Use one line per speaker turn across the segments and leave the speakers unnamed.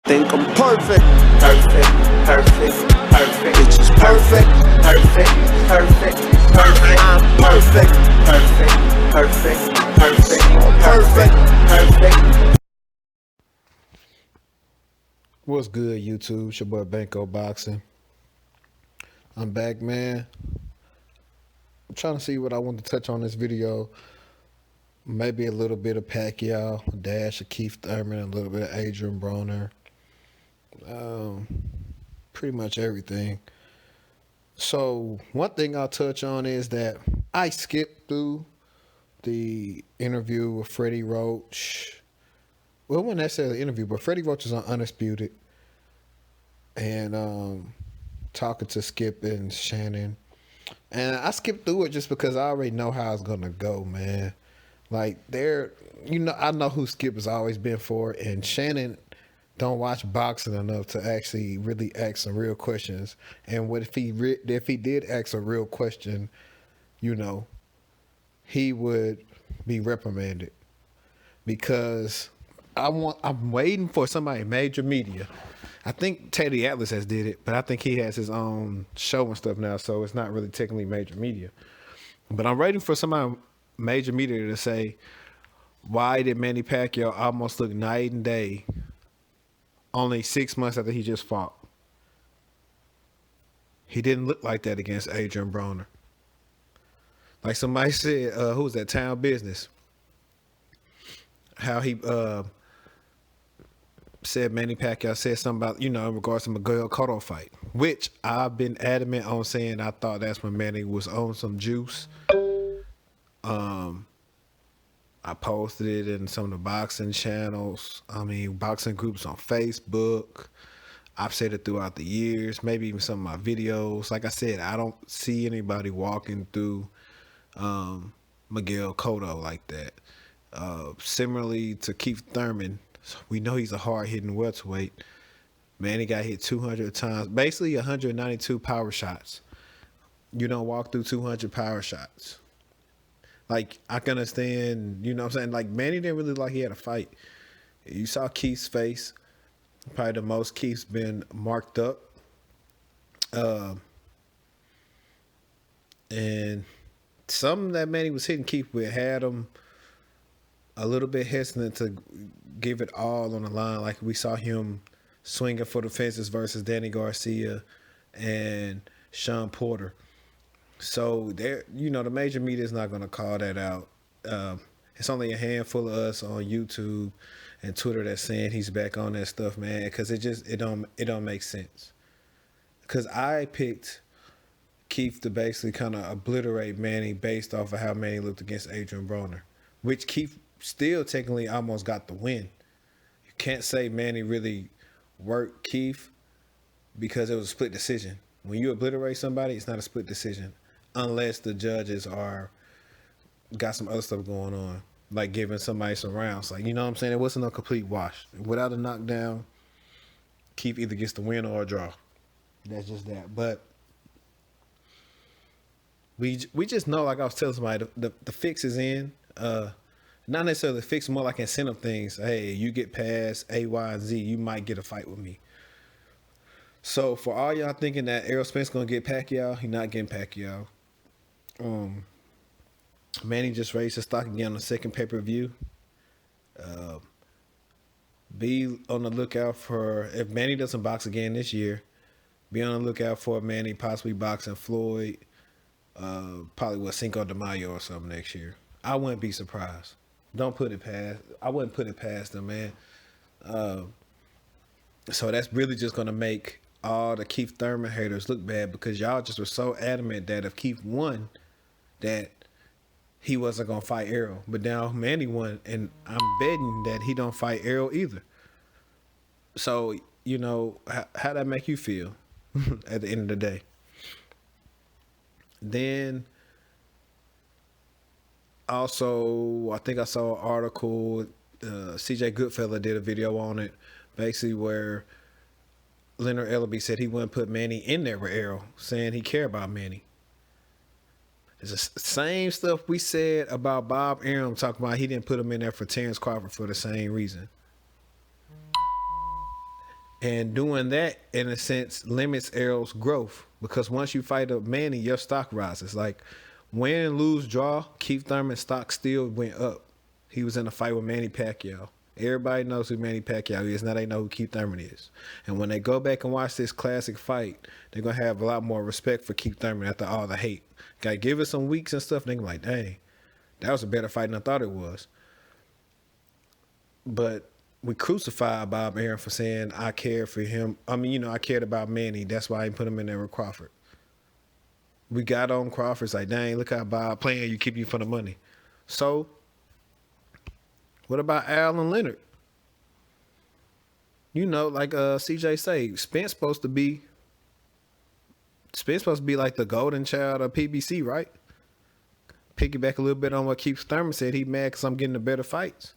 Think I'm perfect.
Perfect, perfect, perfect.
Bitch is perfect.
Perfect, perfect, perfect.
I'm perfect.
Perfect, perfect, perfect,
Perfect.
perfect.
What's good, YouTube? It's your boy Banco Boxing. I'm back, man. I'm trying to see what I want to touch on this video. Maybe a little bit of Pacquiao, a dash of Keith Thurman, a little bit of Adrian Broner. Pretty much everything. So one thing I'll touch on is that I skipped through the interview with Freddie Roach. Well, it wasn't necessarily an interview, but Freddie Roach is on Undisputed. And talking to Skip and Shannon. And I skipped through it just because I already know how it's gonna go, man. Like I know who Skip has always been for, and Shannon don't watch boxing enough to actually really ask some real questions. And what if he did ask a real question, he would be reprimanded, because I'm waiting for somebody major media. I think Teddy Atlas has did it, but I think he has his own show and stuff now, so it's not really technically major media. But I'm waiting for somebody major media to say, why did Manny Pacquiao almost look night and day only 6 months after he just fought? He didn't look like that against Adrian Broner. Like somebody said, who was that, Town Business? How he said Manny Pacquiao said something about, in regards to Miguel Cotto fight, which I've been adamant on saying I thought that's when Manny was on some juice. I posted it in some of the boxing channels. Boxing groups on Facebook. I've said it throughout the years, maybe even some of my videos. Like I said, I don't see anybody walking through Miguel Cotto like that. Similarly to Keith Thurman, we know he's a hard-hitting welterweight. Manny got hit 200 times, basically 192 power shots. You don't walk through 200 power shots. Like, I can understand, you know what I'm saying? Like, Manny didn't really look like he had a fight. You saw Keith's face. Probably the most Keith's been marked up. And something that Manny was hitting Keith with had him a little bit hesitant to give it all on the line. Like, we saw him swinging for the fences versus Danny Garcia and Sean Porter. So there, the major media is not going to call that out. It's only a handful of us on YouTube and Twitter that's saying he's back on that stuff, man, because it don't make sense. Because I picked Keith to basically kind of obliterate Manny based off of how Manny looked against Adrian Broner, which Keith still technically almost got the win. You can't say Manny really worked Keith because it was a split decision. When you obliterate somebody, it's not a split decision unless the judges got some other stuff going on, like giving somebody some rounds. Like, you know what I'm saying? It wasn't a complete wash. Without a knockdown, Keith either gets the win or a draw. That's just that. But we just know, like I was telling somebody, the fix is in. Not necessarily the fix, more like incentive things. Hey, you get past A, Y, and Z, you might get a fight with me. So for all y'all thinking that Errol Spence gonna get Pacquiao, he not getting Pacquiao. Manny just raised his stock again on the second pay-per-view. Be on the lookout for, if Manny doesn't box again this year, be on the lookout for Manny possibly boxing Floyd, probably Cinco de Mayo or something next year. I wouldn't be surprised. I wouldn't put it past them, man. So that's really just gonna make all the Keith Thurman haters look bad, because y'all just were so adamant that if Keith won, that he wasn't gonna fight Errol. But now Manny won, and I'm betting that he don't fight Errol either. So, how that make you feel at the end of the day? Then also, I think I saw an article, CJ Goodfellow did a video on it, basically where Leonard Ellaby said he wouldn't put Manny in there with Errol, saying he cared about Manny. It's the same stuff we said about Bob Arum, talking about he didn't put him in there for Terrence Crawford for the same reason. And doing that, in a sense, limits Errol's growth because once you fight a Manny, your stock rises. Like win, lose, draw, Keith Thurman's stock still went up. He was in a fight with Manny Pacquiao. Everybody knows who Manny Pacquiao is. Now they know who Keith Thurman is. And when they go back and watch this classic fight, they're going to have a lot more respect for Keith Thurman after all the hate. Got to give it some weeks and stuff. They're going to be like, dang, that was a better fight than I thought it was. But we crucified Bob Arum for saying I care for him. I mean, you know, I cared about Manny. That's why I put him in there with Crawford. We got on Crawford. It's like, dang, look how Bob playing you, keep you for the money. So, what about Al and Leonard? You know, like CJ say, Spence supposed to be like the golden child of PBC, right? Piggyback a little bit on what Keith Thurman said. He mad because I'm getting the better fights.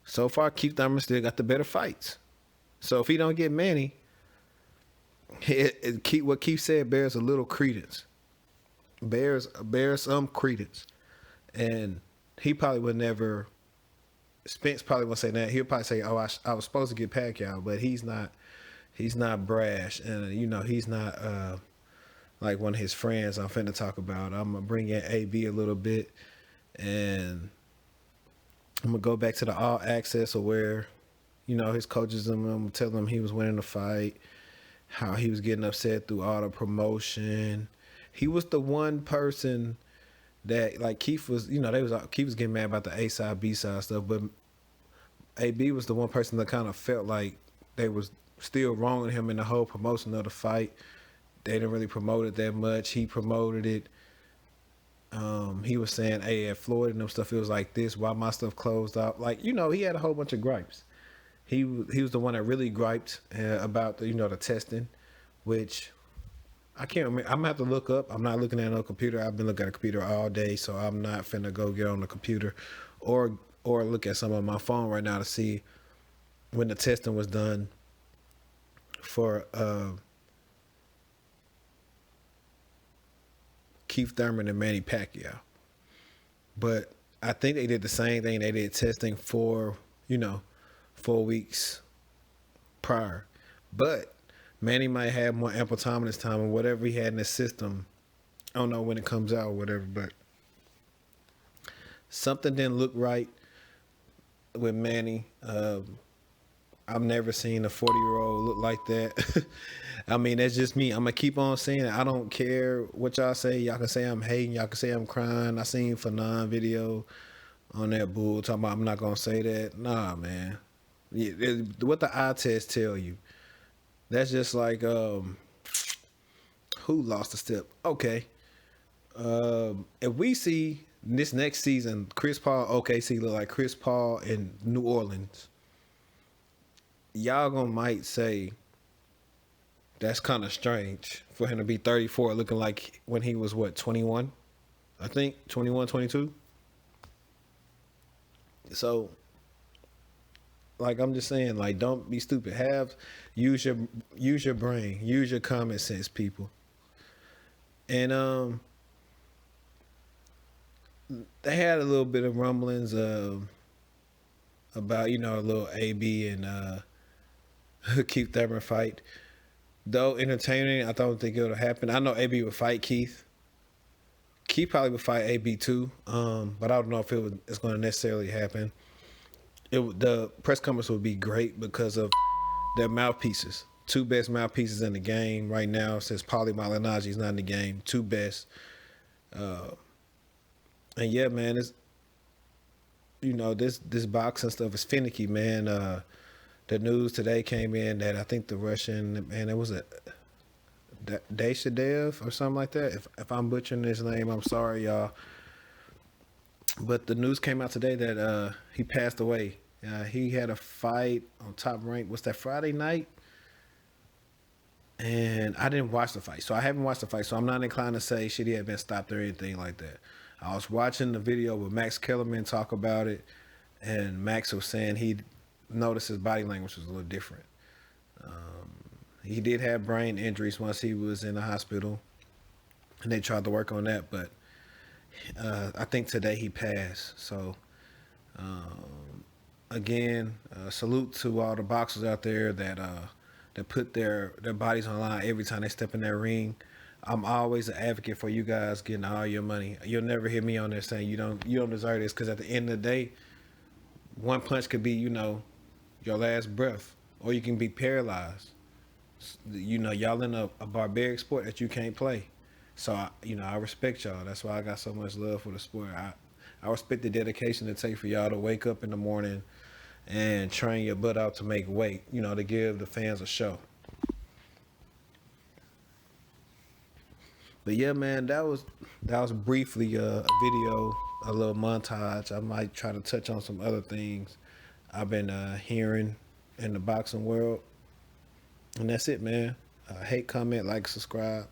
So far, Keith Thurman still got the better fights. So if he don't get Manny, what Keith said bears a little credence. Bears some credence. And he probably would never, Spence probably won't say that. He'll probably say, oh, I was supposed to get Pacquiao, but he's not brash. And, you know, he's not like one of his friends I'm finna talk about. I'm going to bring in AB a little bit. And I'm going to go back to the all access of where, you know, his coaches and them tell him he was winning the fight, how he was getting upset through all the promotion. He was the one person that, like, Keith was getting mad about the A side, B side stuff, but AB was the one person that kind of felt like they was still wronging him in the whole promotion of the fight. They didn't really promote it that much. He promoted it. He was saying, hey, at Floyd and them stuff, it was like this, why my stuff closed up. Like, you know, he had a whole bunch of gripes. He was the one that really griped about the, you know, the testing, which I can't remember. I'm gonna have to look up. I'm not looking at no computer. I've been looking at a computer all day, so I'm not finna go get on the computer or look at some of my phone right now to see when the testing was done for Keith Thurman and Manny Pacquiao. But I think they did the same thing. They did testing for, 4 weeks prior. But Manny might have more ample time in his time, and whatever he had in his system, I don't know when it comes out or whatever, but something didn't look right with Manny. I've never seen a 40-year-old look like that. I mean, that's just me. I'm going to keep on saying it. I don't care what y'all say. Y'all can say I'm hating. Y'all can say I'm crying. I seen Fanon video on that bull talking about I'm not going to say that. Nah, man. What the eye test tell you. That's just like, who lost a step? Okay. If we see this next season, Chris Paul, OKC look like Chris Paul in New Orleans, y'all gonna might say that's kind of strange for him to be 34 looking like when he was, 21? I think 21, 22. So, like, I'm just saying, like, don't be stupid. Use your brain, use your common sense, people. And they had a little bit of rumblings about, a little AB and Keith Thurman fight. Though entertaining, I don't think it would happen. I know AB would fight Keith. Keith probably would fight AB too, but I don't know if it's going to necessarily happen. The press conference would be great because of their mouthpieces. Two best mouthpieces in the game right now since Paulie Malignaggi is not in the game. Two best. And yeah, man, it's, this boxing stuff is finicky, man. The news today came in that I think the Russian, man, it was a Dayshadev or something like that. If I'm butchering his name, I'm sorry, y'all. But the news came out today that he passed away. He had a fight on Top Rank. What's that, Friday night? And I didn't watch the fight. So I haven't watched the fight. So I'm not inclined to say shit he had been stopped or anything like that. I was watching the video with Max Kellerman talk about it. And Max was saying he noticed his body language was a little different. He did have brain injuries once he was in the hospital. And they tried to work on that. But I think today he passed. So again, salute to all the boxers out there that put their bodies on the line every time they step in that ring. I'm always an advocate for you guys getting all your money. You'll never hear me on there saying you don't deserve this, because at the end of the day, one punch could be your last breath, or you can be paralyzed. Y'all in a barbaric sport that you can't play. So I respect y'all. That's why I got so much love for the sport. I respect the dedication it takes for y'all to wake up in the morning and train your butt out to make weight, to give the fans a show. But yeah, man, that was briefly a video, a little montage. I might try to touch on some other things I've been hearing in the boxing world. And that's it, man. Hate, comment, like, subscribe.